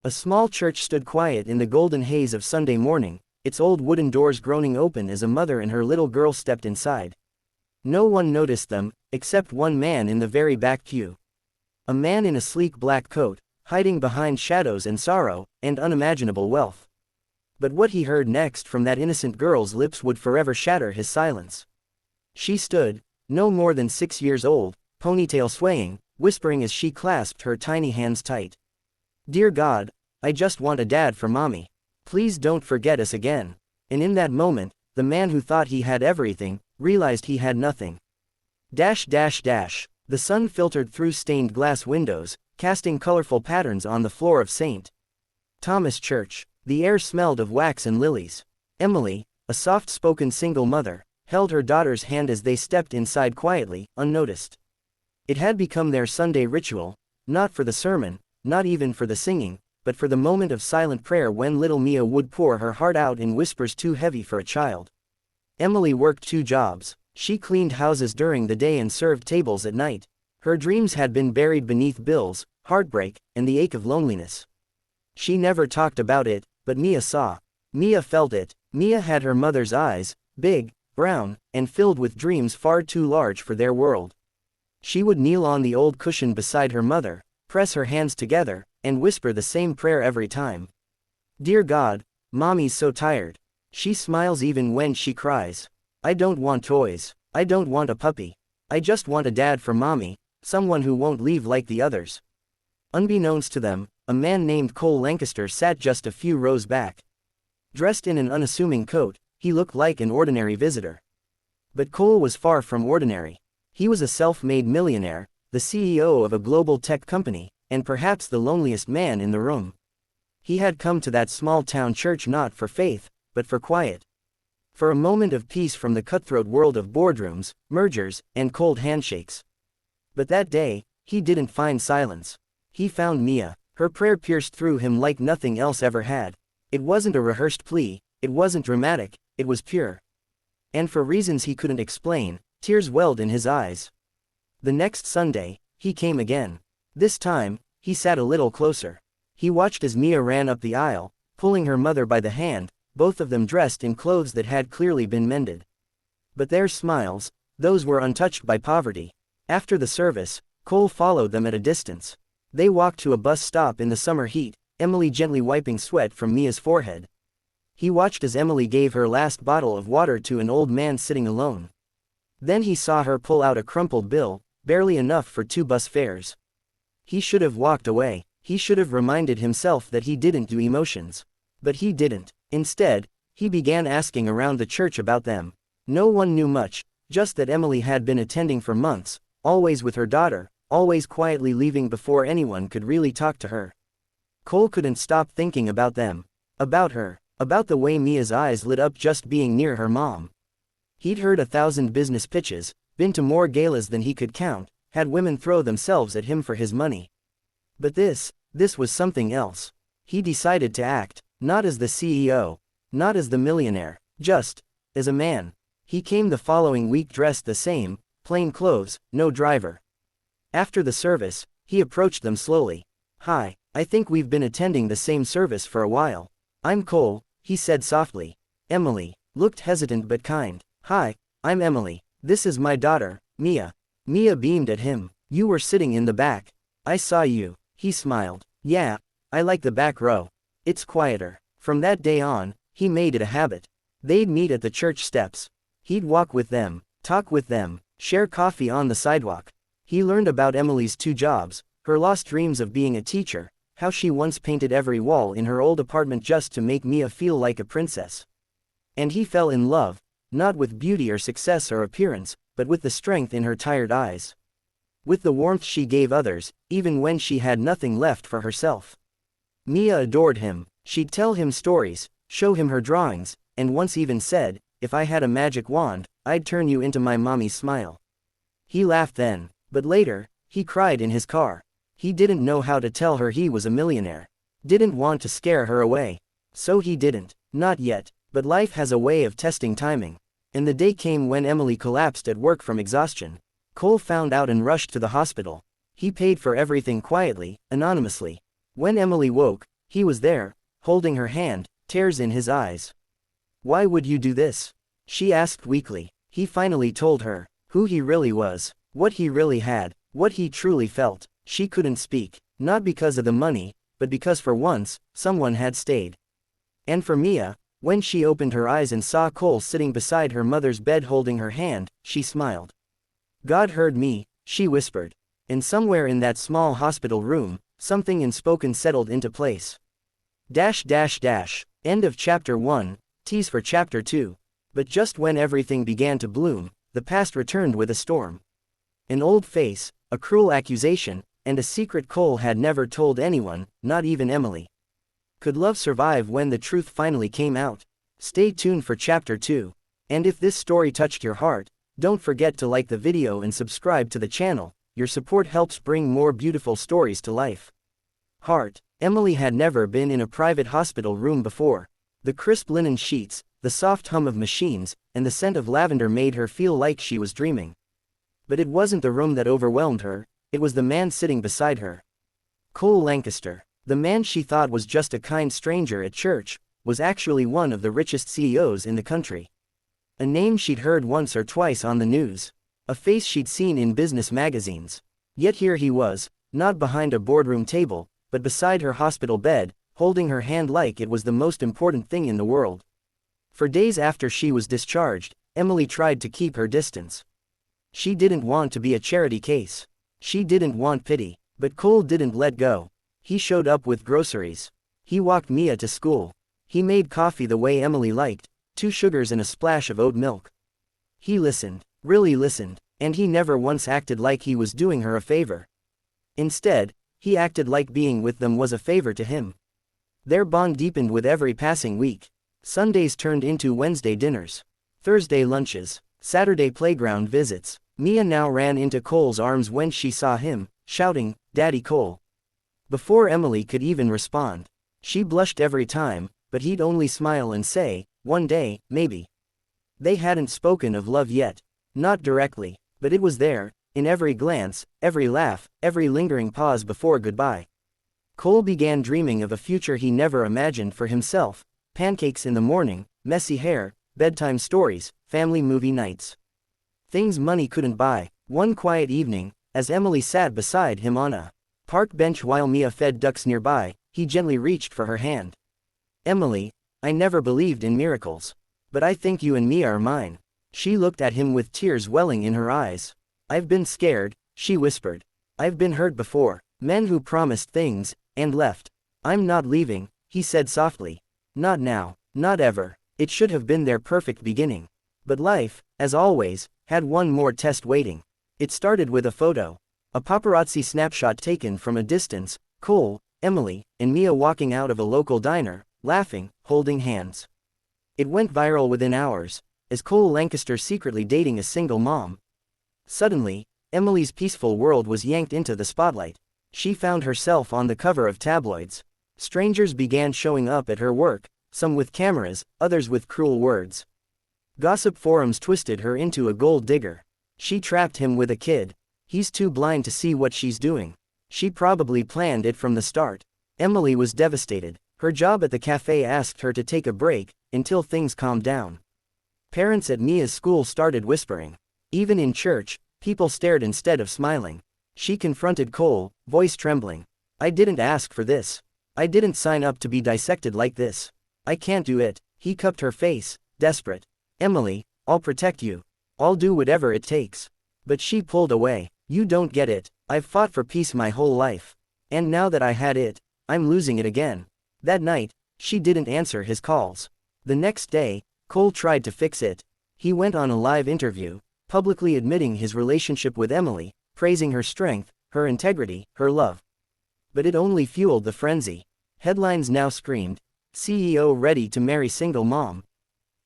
A small church stood quiet in the golden haze of Sunday morning, its old wooden doors groaning open as a mother and her little girl stepped inside. No one noticed them, except one man in the very back pew. A man in a sleek black coat, hiding behind shadows and sorrow, and unimaginable wealth. But what he heard next from that innocent girl's lips would forever shatter his silence. She stood, no more than 6 years old, ponytail swaying, whispering as she clasped her tiny hands tight. "Dear God, I just want a dad for mommy. Please don't forget us again." And in that moment, the man who thought he had everything, realized he had nothing. The sun filtered through stained glass windows, casting colorful patterns on the floor of St. Thomas Church. The air smelled of wax and lilies. Emily, a soft-spoken single mother, held her daughter's hand as they stepped inside quietly, unnoticed. It had become their Sunday ritual, not for the sermon, not even for the singing, but for the moment of silent prayer when little Mia would pour her heart out in whispers too heavy for a child. Emily worked 2 jobs. She cleaned houses during the day and served tables at night. Her dreams had been buried beneath bills, heartbreak, and the ache of loneliness. She never talked about it, but Mia saw. Mia felt it. Mia had her mother's eyes, big, brown, and filled with dreams far too large for their world. She would kneel on the old cushion beside her mother, press her hands together, and whisper the same prayer every time. "Dear God, mommy's so tired. She smiles even when she cries. I don't want toys. I don't want a puppy. I just want a dad for mommy, someone who won't leave like the others." Unbeknownst to them, a man named Cole Lancaster sat just a few rows back. Dressed in an unassuming coat, he looked like an ordinary visitor. But Cole was far from ordinary. He was a self-made millionaire, the CEO of a global tech company, and perhaps the loneliest man in the room. He had come to that small-town church not for faith, but for quiet. For a moment of peace from the cutthroat world of boardrooms, mergers, and cold handshakes. But that day, he didn't find silence. He found Mia. Her prayer pierced through him like nothing else ever had. It wasn't a rehearsed plea, it wasn't dramatic, it was pure. And for reasons he couldn't explain, tears welled in his eyes. The next Sunday, he came again. This time, he sat a little closer. He watched as Mia ran up the aisle, pulling her mother by the hand, both of them dressed in clothes that had clearly been mended. But their smiles, those were untouched by poverty. After the service, Cole followed them at a distance. They walked to a bus stop in the summer heat, Emily gently wiping sweat from Mia's forehead. He watched as Emily gave her last bottle of water to an old man sitting alone. Then he saw her pull out a crumpled bill, barely enough for 2 bus fares. He should have walked away. He should have reminded himself that he didn't do emotions. But he didn't. Instead, he began asking around the church about them. No one knew much, just that Emily had been attending for months, always with her daughter, always quietly leaving before anyone could really talk to her. Cole couldn't stop thinking about them. About her. About the way Mia's eyes lit up just being near her mom. He'd heard 1,000 business pitches, been to more galas than he could count, had women throw themselves at him for his money. But this was something else. He decided to act, not as the CEO, not as the millionaire, just as a man. He came the following week dressed the same, plain clothes, no driver. After the service, he approached them slowly. "Hi, I think we've been attending the same service for a while. I'm Cole," he said softly. Emily looked hesitant but kind. "Hi, I'm Emily. This is my daughter, Mia." Mia beamed at him. "You were sitting in the back. I saw you." He smiled. "Yeah, I like the back row. It's quieter." From that day on, he made it a habit. They'd meet at the church steps. He'd walk with them, talk with them, share coffee on the sidewalk. He learned about Emily's 2 jobs, her lost dreams of being a teacher, how she once painted every wall in her old apartment just to make Mia feel like a princess. And he fell in love, not with beauty or success or appearance, but with the strength in her tired eyes. With the warmth she gave others, even when she had nothing left for herself. Mia adored him. She'd tell him stories, show him her drawings, and once even said, "If I had a magic wand, I'd turn you into my mommy's smile." He laughed then, but later, he cried in his car. He didn't know how to tell her he was a millionaire. Didn't want to scare her away. So he didn't. Not yet, but life has a way of testing timing. And the day came when Emily collapsed at work from exhaustion. Cole found out and rushed to the hospital. He paid for everything quietly, anonymously. When Emily woke, He was there, holding her hand, tears in his eyes. "Why would you do this?" she asked weakly. He finally told her who he really was, what he really had, what he truly felt. She couldn't speak, not because of the money, but because for once, someone had stayed. And for Mia, when she opened her eyes and saw Cole sitting beside her mother's bed holding her hand, she smiled. "God heard me," she whispered. And somewhere in that small hospital room, something unspoken settled into place. End of chapter 1, tease for chapter 2. But just when everything began to bloom, the past returned with a storm. An old face, a cruel accusation, and a secret Cole had never told anyone, not even Emily. Could love survive when the truth finally came out? Stay tuned for chapter 2. And if this story touched your heart, don't forget to like the video and subscribe to the channel. Your support helps bring more beautiful stories to life. Heart. Emily had never been in a private hospital room before. The crisp linen sheets, the soft hum of machines, and the scent of lavender made her feel like she was dreaming. But it wasn't the room that overwhelmed her, it was the man sitting beside her. Cole Lancaster. The man she thought was just a kind stranger at church, was actually one of the richest CEOs in the country. A name she'd heard once or twice on the news. A face she'd seen in business magazines. Yet here he was, not behind a boardroom table, but beside her hospital bed, holding her hand like it was the most important thing in the world. For days after she was discharged, Emily tried to keep her distance. She didn't want to be a charity case. She didn't want pity. But Cole didn't let go. He showed up with groceries. He walked Mia to school. He made coffee the way Emily liked, 2 sugars and a splash of oat milk. He listened, really listened, and he never once acted like he was doing her a favor. Instead, he acted like being with them was a favor to him. Their bond deepened with every passing week. Sundays turned into Wednesday dinners, Thursday lunches, Saturday playground visits. Mia now ran into Cole's arms when she saw him, shouting, "Daddy Cole." Before Emily could even respond, she blushed every time, but he'd only smile and say, "One day, maybe." They hadn't spoken of love yet, not directly, but it was there, in every glance, every laugh, every lingering pause before goodbye. Cole began dreaming of a future he never imagined for himself: pancakes in the morning, messy hair, bedtime stories, family movie nights. Things money couldn't buy. One quiet evening, as Emily sat beside him on a park bench while Mia fed ducks nearby, he gently reached for her hand. "Emily, I never believed in miracles. But I think you and Mia are mine." She looked at him with tears welling in her eyes. "I've been scared," she whispered. "I've been hurt before. Men who promised things, and left. I'm not leaving," he said softly. "Not now, not ever." It should have been their perfect beginning. But life, as always, had one more test waiting. It started with a photo. A paparazzi snapshot taken from a distance, Cole, Emily, and Mia walking out of a local diner, laughing, holding hands. It went viral within hours, as Cole Lancaster secretly dating a single mom. Suddenly, Emily's peaceful world was yanked into the spotlight. She found herself on the cover of tabloids. Strangers began showing up at her work, some with cameras, others with cruel words. Gossip forums twisted her into a gold digger. She trapped him with a kid. He's too blind to see what she's doing. She probably planned it from the start. Emily was devastated. Her job at the cafe asked her to take a break, until things calmed down. Parents at Mia's school started whispering. Even in church, people stared instead of smiling. She confronted Cole, voice trembling. "I didn't ask for this. I didn't sign up to be dissected like this. I can't do it." He cupped her face, desperate. "Emily, I'll protect you. I'll do whatever it takes." But she pulled away. "You don't get it. I've fought for peace my whole life. And now that I had it, I'm losing it again." That night, she didn't answer his calls. The next day, Cole tried to fix it. He went on a live interview, publicly admitting his relationship with Emily, praising her strength, her integrity, her love. But it only fueled the frenzy. Headlines now screamed, "CEO ready to marry single mom."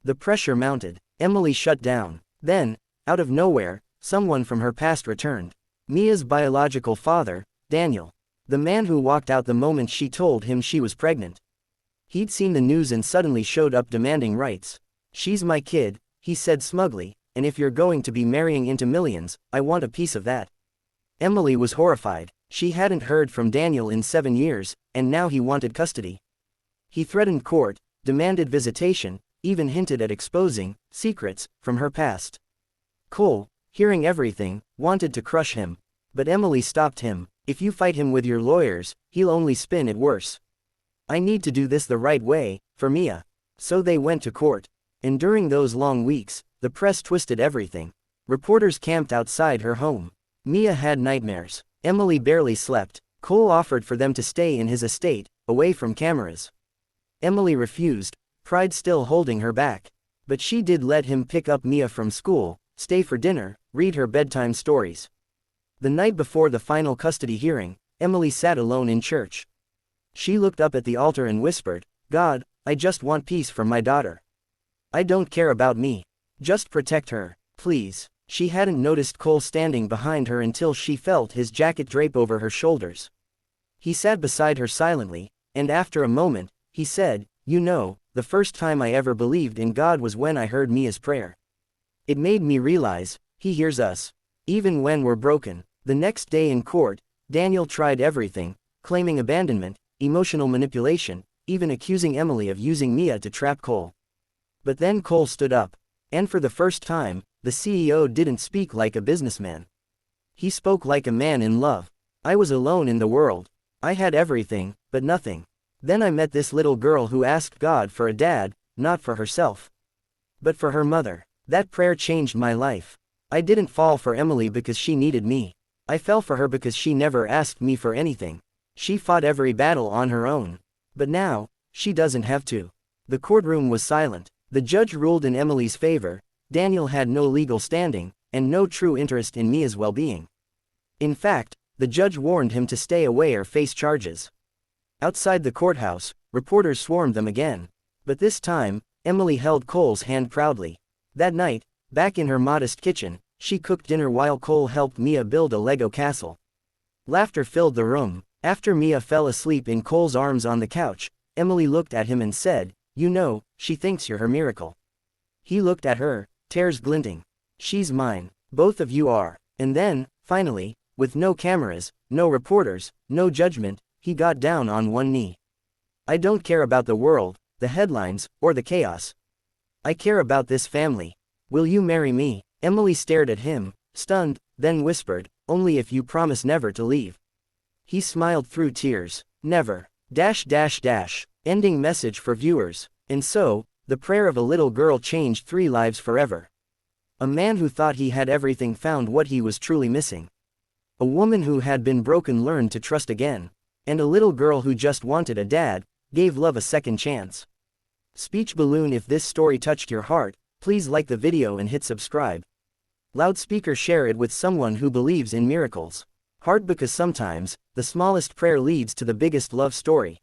The pressure mounted. Emily shut down. Then, out of nowhere, someone from her past returned. Mia's biological father, Daniel. The man who walked out the moment she told him she was pregnant. He'd seen the news and suddenly showed up demanding rights. "She's my kid," he said smugly, "and if you're going to be marrying into millions, I want a piece of that." Emily was horrified. She hadn't heard from Daniel in 7 years, and now he wanted custody. He threatened court, demanded visitation, even hinted at exposing secrets from her past. Cole, hearing everything, wanted to crush him. But Emily stopped him. If you fight him with your lawyers, he'll only spin it worse. I need to do this the right way, for Mia. So they went to court. And during those long weeks, the press twisted everything. Reporters camped outside her home. Mia had nightmares. Emily barely slept. Cole offered for them to stay in his estate, away from cameras. Emily refused, pride still holding her back. But she did let him pick up Mia from school, stay for dinner, read her bedtime stories. The night before the final custody hearing, Emily sat alone in church. She looked up at the altar and whispered, "God, I just want peace for my daughter. I don't care about me. Just protect her, please." She hadn't noticed Cole standing behind her until she felt his jacket drape over her shoulders. He sat beside her silently, and after a moment, he said, "You know, the first time I ever believed in God was when I heard Mia's prayer. It made me realize, He hears us, even when we're broken." The next day in court, Daniel tried everything, claiming abandonment, emotional manipulation, even accusing Emily of using Mia to trap Cole. But then Cole stood up. And for the first time, the CEO didn't speak like a businessman. He spoke like a man in love. "I was alone in the world. I had everything, but nothing. Then I met this little girl who asked God for a dad, not for herself, but for her mother. That prayer changed my life. I didn't fall for Emily because she needed me. I fell for her because she never asked me for anything. She fought every battle on her own. But now, she doesn't have to." The courtroom was silent. The judge ruled in Emily's favor. Daniel had no legal standing, and no true interest in Mia's well-being. In fact, the judge warned him to stay away or face charges. Outside the courthouse, reporters swarmed them again. But this time, Emily held Cole's hand proudly. That night, back in her modest kitchen, she cooked dinner while Cole helped Mia build a Lego castle. Laughter filled the room. After Mia fell asleep in Cole's arms on the couch, Emily looked at him and said, "You know, she thinks you're her miracle." He looked at her, tears glinting. "She's mine. Both of you are." And then, finally, with no cameras, no reporters, no judgment, he got down on one knee. "I don't care about the world, the headlines, or the chaos. I care about this family. Will you marry me?" Emily stared at him, stunned, then whispered, "Only if you promise never to leave." He smiled through tears. "Never. Ending message for viewers. And so, the prayer of a little girl changed 3 lives forever. A man who thought he had everything found what he was truly missing. A woman who had been broken learned to trust again. And a little girl who just wanted a dad, gave love a second chance. Speech balloon. If this story touched your heart, please like the video and hit subscribe. Loudspeaker, share it with someone who believes in miracles. Heart, because sometimes, the smallest prayer leads to the biggest love story.